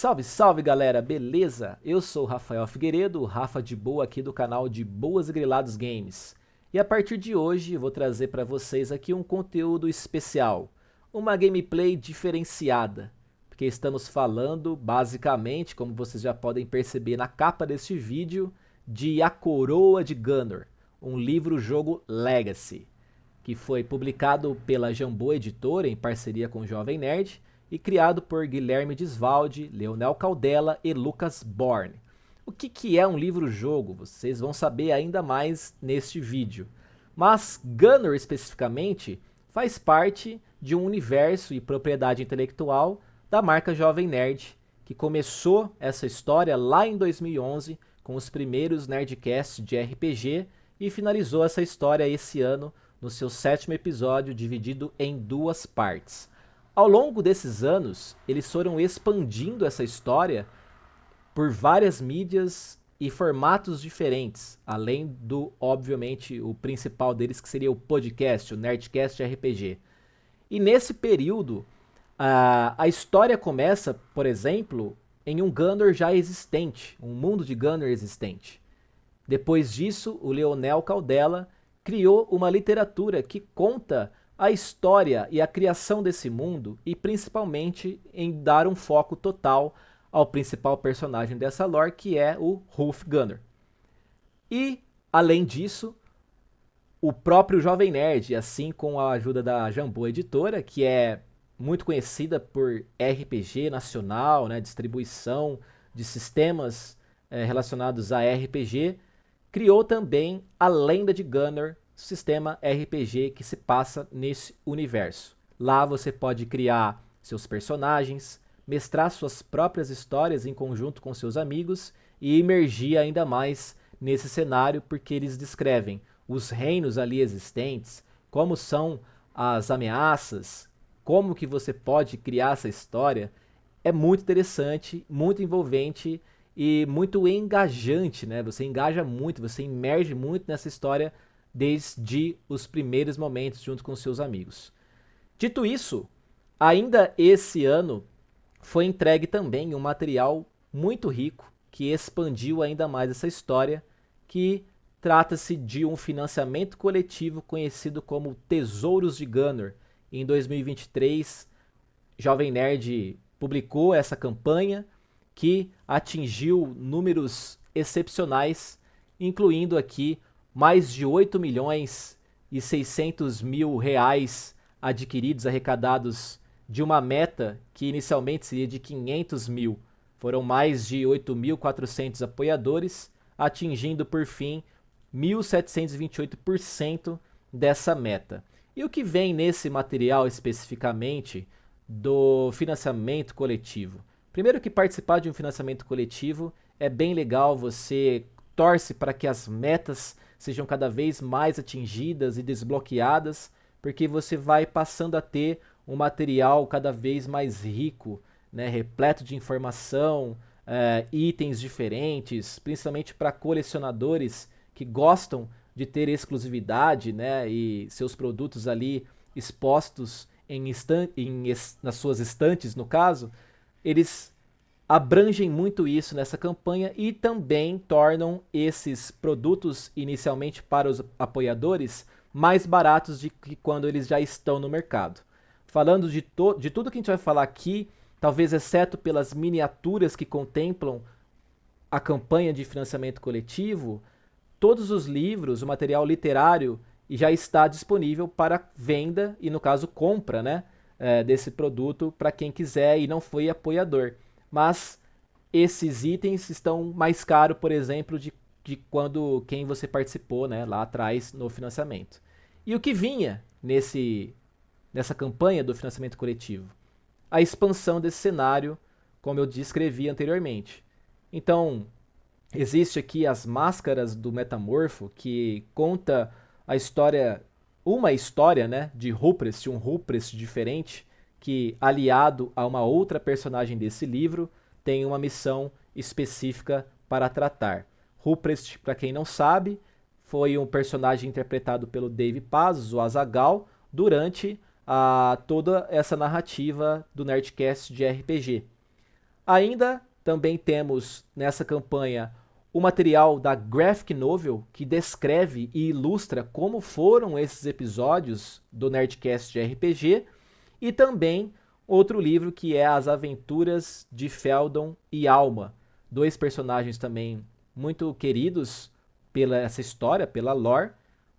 Salve, salve galera, beleza? Eu sou o Rafael Figueiredo, o Rafa de Boa aqui do canal de Boas e Grilados Games. E a partir de hoje eu vou trazer para vocês aqui um conteúdo especial, uma gameplay diferenciada, porque estamos falando basicamente, como vocês já podem perceber na capa deste vídeo, de A Coroa de Gunnar, um livro-jogo Legacy, que foi publicado pela Jambô Editora em parceria com o Jovem Nerd e criado por Guilherme Desvalde, Leonel Caldela e Lucas Born. O que é um livro-jogo? Vocês vão saber ainda mais neste vídeo. Mas Gunnar especificamente faz parte de um universo e propriedade intelectual da marca Jovem Nerd, que começou essa história lá em 2011 com os primeiros Nerdcasts de RPG e finalizou essa história esse ano no seu 7º episódio, dividido em 2 partes. Ao longo desses anos, eles foram expandindo essa história por várias mídias e formatos diferentes, além do, obviamente, o principal deles, que seria o podcast, o Nerdcast RPG. E nesse período, a história começa, por exemplo, em um Gunnar já existente, um mundo de Gunnar existente. Depois disso, o Leonel Caldela criou uma literatura que conta a história e a criação desse mundo e principalmente em dar um foco total ao principal personagem dessa lore, que é o Rolf Gunnar. E, além disso, o próprio Jovem Nerd, assim com a ajuda da Jambô Editora, que é muito conhecida por RPG nacional, né, distribuição de sistemas relacionados a RPG, criou também a Lenda de Gunnar, sistema RPG que se passa nesse universo. Lá você pode criar seus personagens, mestrar suas próprias histórias em conjunto com seus amigos e imergir ainda mais nesse cenário, porque eles descrevem os reinos ali existentes, como são as ameaças, como que você pode criar essa história. É muito interessante, muito envolvente e muito engajante, né? Você engaja muito, você imerge muito nessa história desde os primeiros momentos junto com seus amigos. Dito isso, ainda esse ano foi entregue também um material muito rico que expandiu ainda mais essa história, que trata-se de um financiamento coletivo conhecido como Tesouros de Gunnar. Em 2023, Jovem Nerd publicou essa campanha que atingiu números excepcionais, incluindo aqui mais de 8 milhões e 600 mil reais adquiridos, arrecadados de uma meta que inicialmente seria de 500 mil. Foram mais de 8.400 apoiadores, atingindo por fim 1.728% dessa meta. E o que vem nesse material especificamente do financiamento coletivo? Primeiro que participar de um financiamento coletivo é bem legal, você torce para que as metas sejam cada vez mais atingidas e desbloqueadas, porque você vai passando a ter um material cada vez mais rico, né, repleto de informação, itens diferentes, principalmente para colecionadores que gostam de ter exclusividade, né, e seus produtos ali expostos nas suas estantes, no caso, eles abrangem muito isso nessa campanha e também tornam esses produtos inicialmente para os apoiadores mais baratos de que quando eles já estão no mercado. Falando de tudo que a gente vai falar aqui, talvez exceto pelas miniaturas que contemplam a campanha de financiamento coletivo, todos os livros, o material literário já está disponível para venda e, no caso, compra, né, desse produto para quem quiser e não foi apoiador. Mas esses itens estão mais caros, por exemplo, de quando quem você participou, né, lá atrás no financiamento. E o que vinha nessa campanha do financiamento coletivo? A expansão desse cenário, como eu descrevi anteriormente. Então, existe aqui as Máscaras do Metamorfo, que conta a história, uma história, né, de Ruprecht, um Ruprecht diferente, que, aliado a uma outra personagem desse livro, tem uma missão específica para tratar. Ruprecht, para quem não sabe, foi um personagem interpretado pelo Dave Paz, o Azaghal, durante toda essa narrativa do Nerdcast de RPG. Ainda também temos nessa campanha o material da Graphic Novel, que descreve e ilustra como foram esses episódios do Nerdcast de RPG, e também outro livro que é As Aventuras de Feldon e Alma, dois personagens também muito queridos pela essa história, pela lore.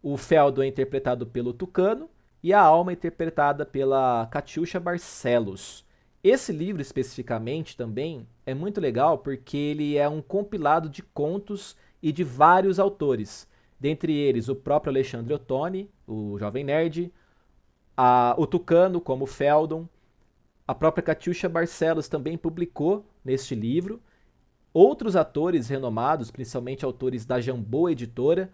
O Feldon é interpretado pelo Tucano e a Alma é interpretada pela Catiuxa Barcelos. Esse livro especificamente também é muito legal porque ele é um compilado de contos e de vários autores, dentre eles o próprio Alexandre Ottoni, o Jovem Nerd, o Tucano como Feldon, a própria Catiuxa Barcelos também publicou neste livro, outros atores renomados, principalmente autores da Jambô Editora,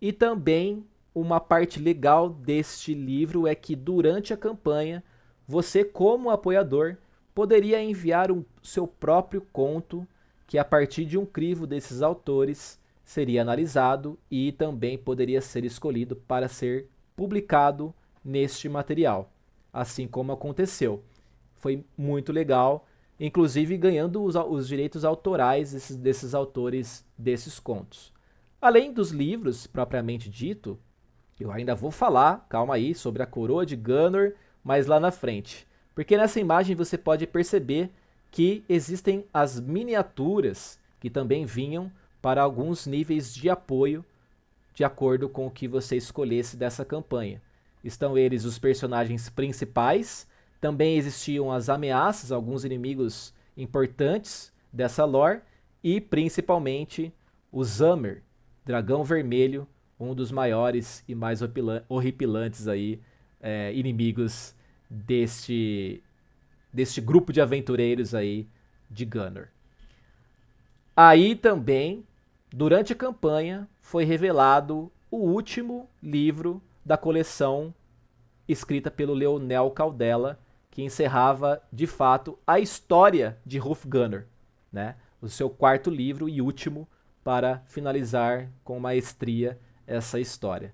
e também uma parte legal deste livro é que durante a campanha, você como apoiador poderia enviar o seu próprio conto, que a partir de um crivo desses autores seria analisado e também poderia ser escolhido para ser publicado neste material, assim como aconteceu. Foi muito legal, inclusive ganhando os direitos autorais desses autores desses contos. Além dos livros propriamente dito, eu ainda vou falar, calma aí, sobre a Coroa de Gunnar, mas lá na frente. Porque nessa imagem você pode perceber que existem as miniaturas que também vinham para alguns níveis de apoio de acordo com o que você escolhesse dessa campanha. Estão eles os personagens principais, também existiam as ameaças, alguns inimigos importantes dessa lore, e principalmente o Zamer, dragão vermelho, um dos maiores e mais horripilantes aí, inimigos deste grupo de aventureiros aí de Gunnar. Aí também, durante a campanha, foi revelado o último livro da coleção escrita pelo Leonel Caldela, que encerrava, de fato, a história de Rolf Gunnar, né? O seu quarto livro e último para finalizar com maestria essa história.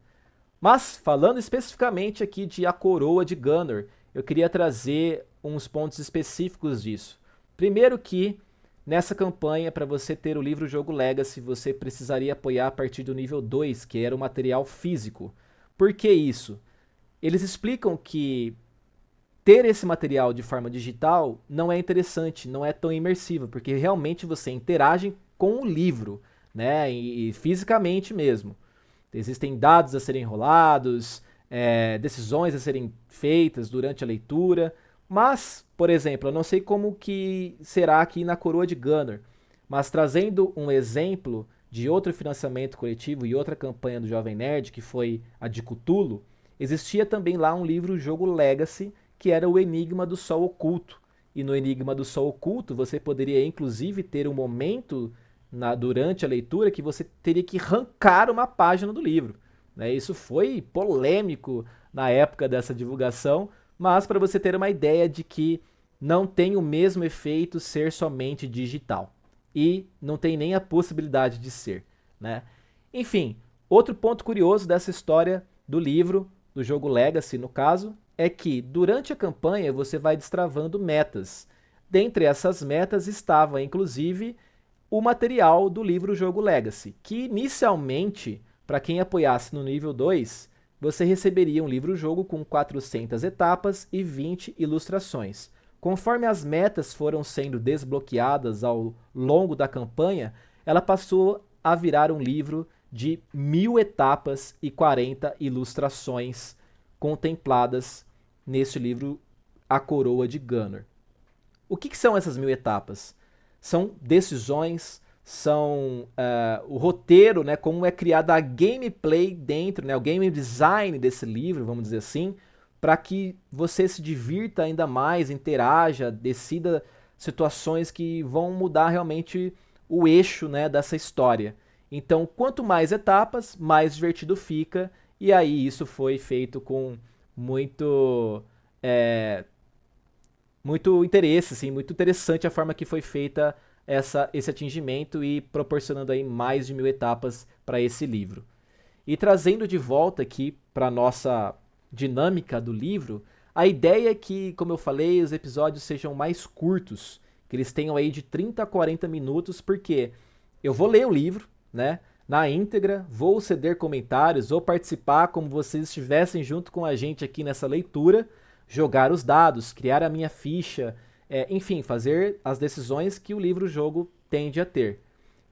Mas, falando especificamente aqui de A Coroa de Gunnar, eu queria trazer uns pontos específicos disso. Primeiro que, nessa campanha, para você ter o livro-jogo Legacy, você precisaria apoiar a partir do nível 2, que era o material físico. Por que isso? Eles explicam que ter esse material de forma digital não é interessante, não é tão imersivo, porque realmente você interage com o livro, né, e fisicamente mesmo. Existem dados a serem enrolados, decisões a serem feitas durante a leitura, mas, por exemplo, eu não sei como que será aqui na Coroa de Gunnar, mas trazendo um exemplo de outro financiamento coletivo e outra campanha do Jovem Nerd, que foi a de Cthulhu, existia também lá um livro-jogo Legacy, que era o Enigma do Sol Oculto. E no Enigma do Sol Oculto, você poderia inclusive ter um momento durante a leitura que você teria que arrancar uma página do livro. Né? Isso foi polêmico na época dessa divulgação, mas para você ter uma ideia de que não tem o mesmo efeito ser somente digital. E não tem nem a possibilidade de ser. Né? Enfim, outro ponto curioso dessa história do livro, do jogo Legacy no caso, é que durante a campanha você vai destravando metas. Dentre essas metas estava, inclusive, o material do livro-jogo Legacy, que inicialmente, para quem apoiasse no nível 2, você receberia um livro-jogo com 400 etapas e 20 ilustrações. Conforme as metas foram sendo desbloqueadas ao longo da campanha, ela passou a virar um livro de 1000 etapas e 40 ilustrações contempladas neste livro A Coroa de Gunnar. O que são essas 1000 etapas? São decisões, são o roteiro, né, como é criada a gameplay dentro, né, o game design desse livro, vamos dizer assim, para que você se divirta ainda mais, interaja, decida situações que vão mudar realmente o eixo, né, dessa história. Então, quanto mais etapas, mais divertido fica, e aí isso foi feito com muito interesse, assim, muito interessante a forma que foi feita esse atingimento e proporcionando aí mais de 1000 etapas para esse livro. E trazendo de volta aqui para nossa dinâmica do livro, a ideia é que, como eu falei, os episódios sejam mais curtos, que eles tenham aí de 30 a 40 minutos, porque eu vou ler o livro, né, na íntegra, vou ceder comentários, vou participar como vocês estivessem junto com a gente aqui nessa leitura, jogar os dados, criar a minha ficha, enfim, fazer as decisões que o livro-jogo tende a ter.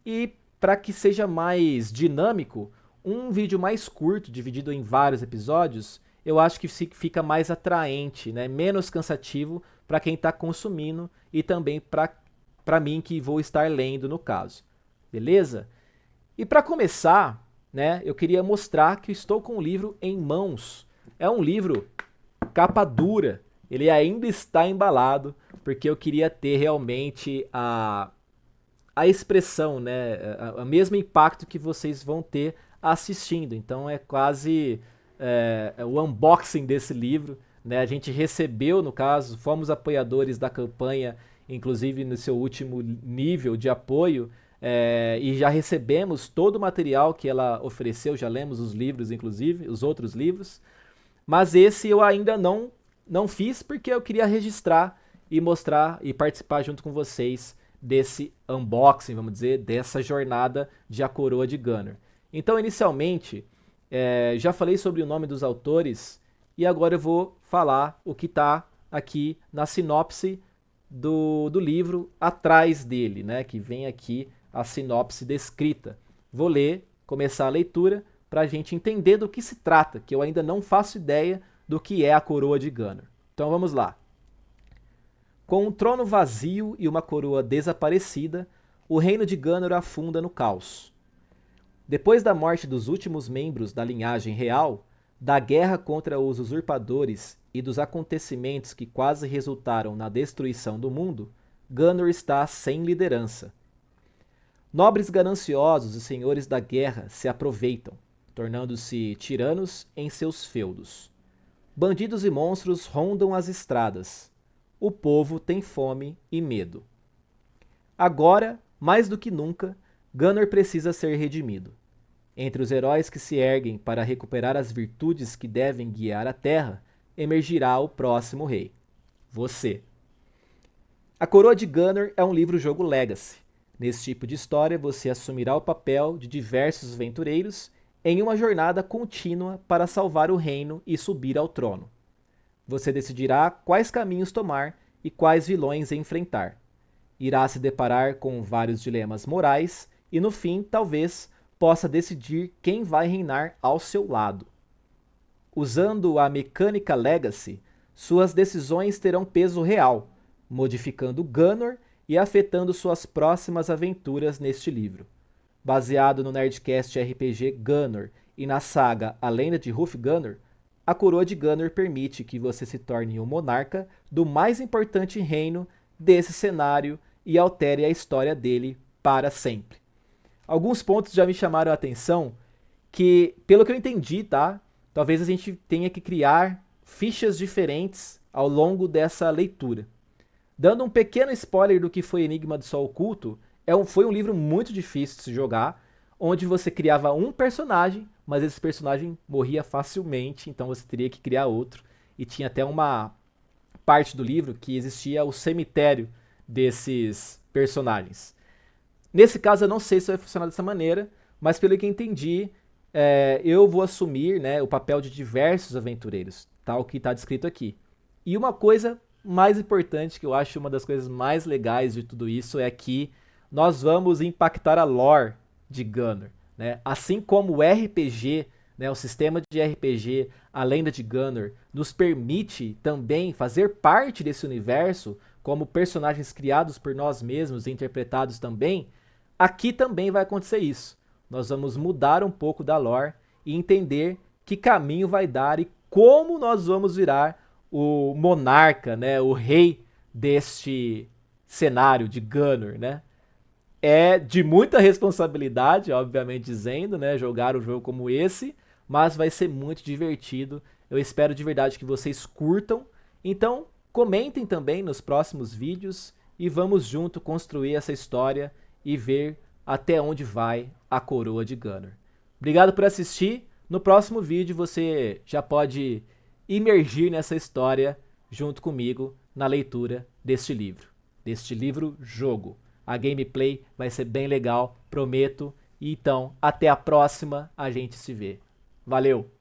E para que seja mais dinâmico, um vídeo mais curto, dividido em vários episódios, eu acho que fica mais atraente, né? Menos cansativo para quem está consumindo e também para mim que vou estar lendo no caso. Beleza? E para começar, né, eu queria mostrar que eu estou com o livro em mãos. É um livro capa dura, ele ainda está embalado, porque eu queria ter realmente a expressão, né, o mesmo impacto que vocês vão ter assistindo. Então é quase o unboxing desse livro, né? A gente recebeu, no caso, fomos apoiadores da campanha, inclusive no seu último nível de apoio, e já recebemos todo o material que ela ofereceu, já lemos os livros, inclusive, os outros livros, mas esse eu ainda não fiz porque eu queria registrar e mostrar e participar junto com vocês desse unboxing, vamos dizer, dessa jornada de A Coroa de Gunnar. Então, inicialmente, já falei sobre o nome dos autores e agora eu vou falar o que está aqui na sinopse do livro atrás dele, né, que vem aqui a sinopse descrita. Vou ler, começar a leitura, para a gente entender do que se trata, que eu ainda não faço ideia do que é a Coroa de Gunnar. Então vamos lá. Com um trono vazio e uma coroa desaparecida, o reino de Gunnar afunda no caos. Depois da morte dos últimos membros da linhagem real, da guerra contra os usurpadores e dos acontecimentos que quase resultaram na destruição do mundo, Gunnar está sem liderança. Nobres gananciosos e senhores da guerra se aproveitam, tornando-se tiranos em seus feudos. Bandidos e monstros rondam as estradas. O povo tem fome e medo. Agora, mais do que nunca, Gunnar precisa ser redimido. Entre os heróis que se erguem para recuperar as virtudes que devem guiar a terra, emergirá o próximo rei. Você. A Coroa de Gunnar é um livro-jogo Legacy. Nesse tipo de história, você assumirá o papel de diversos aventureiros em uma jornada contínua para salvar o reino e subir ao trono. Você decidirá quais caminhos tomar e quais vilões enfrentar. Irá se deparar com vários dilemas morais e, no fim, talvez possa decidir quem vai reinar ao seu lado. Usando a mecânica Legacy, suas decisões terão peso real, modificando Gunnar e afetando suas próximas aventuras neste livro. Baseado no Nerdcast RPG Gunnar e na saga A Lenda de Hrufgönnr, a Coroa de Gunnar permite que você se torne o monarca do mais importante reino desse cenário e altere a história dele para sempre. Alguns pontos já me chamaram a atenção que, pelo que eu entendi, tá? Talvez a gente tenha que criar fichas diferentes ao longo dessa leitura. Dando um pequeno spoiler do que foi Enigma do Sol Oculto, foi um livro muito difícil de se jogar, onde você criava um personagem, mas esse personagem morria facilmente, então você teria que criar outro. E tinha até uma parte do livro que existia o cemitério desses personagens. Nesse caso eu não sei se vai funcionar dessa maneira, mas pelo que entendi, eu vou assumir, né, o papel de diversos aventureiros, tal que está descrito aqui. E uma coisa mais importante, que eu acho uma das coisas mais legais de tudo isso, é que nós vamos impactar a lore de Gunnar, né? Assim como o RPG, né, o sistema de RPG, a Lenda de Gunnar, nos permite também fazer parte desse universo, como personagens criados por nós mesmos e interpretados também, aqui também vai acontecer isso. Nós vamos mudar um pouco da lore e entender que caminho vai dar e como nós vamos virar o monarca, né, o rei deste cenário de Gunnar, né? É de muita responsabilidade, obviamente dizendo, né, jogar um jogo como esse, mas vai ser muito divertido. Eu espero de verdade que vocês curtam. Então, comentem também nos próximos vídeos e vamos junto construir essa história e ver até onde vai a Coroa de Gunnar. Obrigado por assistir. No próximo vídeo você já pode imergir nessa história junto comigo na leitura deste livro. deste livro-jogo. A gameplay vai ser bem legal, prometo. Então, até a próxima, a gente se vê. Valeu!